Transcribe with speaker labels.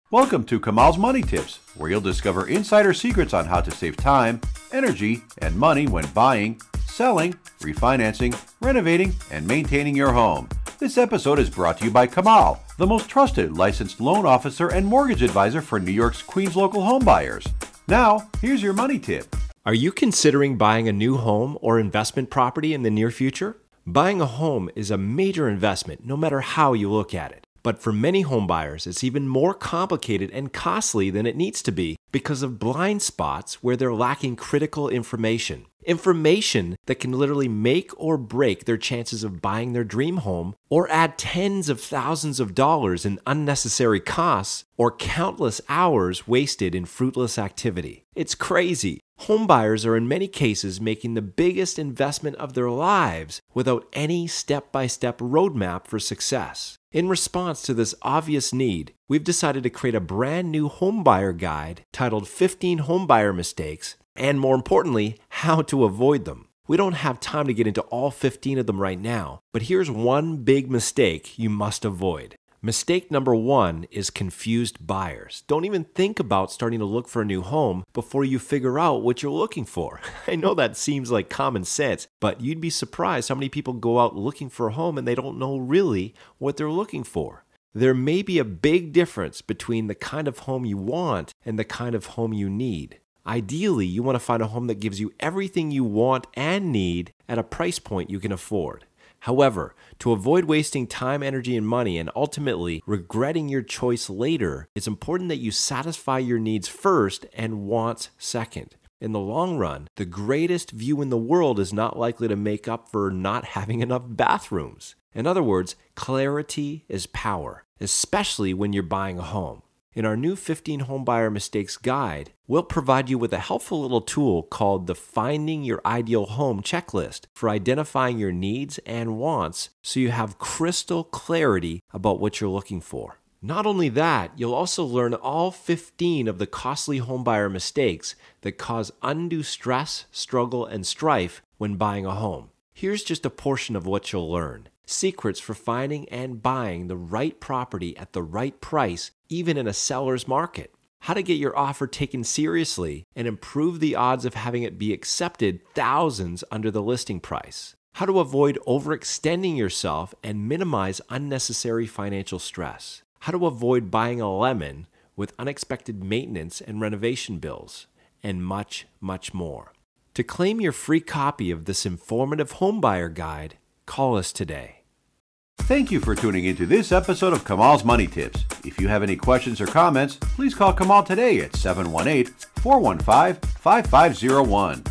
Speaker 1: Welcome to Kamal's Money Tips, where you'll discover insider secrets on how to save time, energy, and money when buying, selling, refinancing, renovating, and maintaining your home. This episode is brought to you by Kamal, the most trusted licensed loan officer and mortgage advisor for New York's Queens local homebuyers. Now, here's your money tip.
Speaker 2: Are you considering buying a new home or investment property in the near future? Buying a home is a major investment, no matter how you look at it. But for many homebuyers, it's even more complicated and costly than it needs to be because of blind spots where they're lacking critical information. Information that can literally make or break their chances of buying their dream home or add tens of thousands of dollars in unnecessary costs or countless hours wasted in fruitless activity. It's crazy. Homebuyers are in many cases making the biggest investment of their lives without any step-by-step roadmap for success. In response to this obvious need, we've decided to create a brand new homebuyer guide titled 15 Homebuyer Mistakes, and more importantly, how to avoid them. We don't have time to get into all 15 of them right now, but here's one big mistake you must avoid. Mistake number 1 is confused buyers. Don't even think about starting to look for a new home before you figure out what you're looking for. I know that seems like common sense, but you'd be surprised how many people go out looking for a home and they don't know really what they're looking for. There may be a big difference between the kind of home you want and the kind of home you need. Ideally, you want to find a home that gives you everything you want and need at a price point you can afford. However, to avoid wasting time, energy, and money and ultimately regretting your choice later, it's important that you satisfy your needs first and wants second. In the long run, the greatest view in the world is not likely to make up for not having enough bathrooms. In other words, clarity is power, especially when you're buying a home. In our new 15 Homebuyer Mistakes guide, we'll provide you with a helpful little tool called the Finding Your Ideal Home checklist for identifying your needs and wants so you have crystal clarity about what you're looking for. Not only that, you'll also learn all 15 of the costly homebuyer mistakes that cause undue stress, struggle, and strife when buying a home. Here's just a portion of what you'll learn. Secrets for finding and buying the right property at the right price, even in a seller's market. How to get your offer taken seriously and improve the odds of having it be accepted thousands under the listing price. How to avoid overextending yourself and minimize unnecessary financial stress. How to avoid buying a lemon with unexpected maintenance and renovation bills, and much, much more. To claim your free copy of this informative homebuyer guide, call us today.
Speaker 1: Thank you for tuning into this episode of Kamal's Money Tips. If you have any questions or comments, please call Kamal today at 718-415-5501.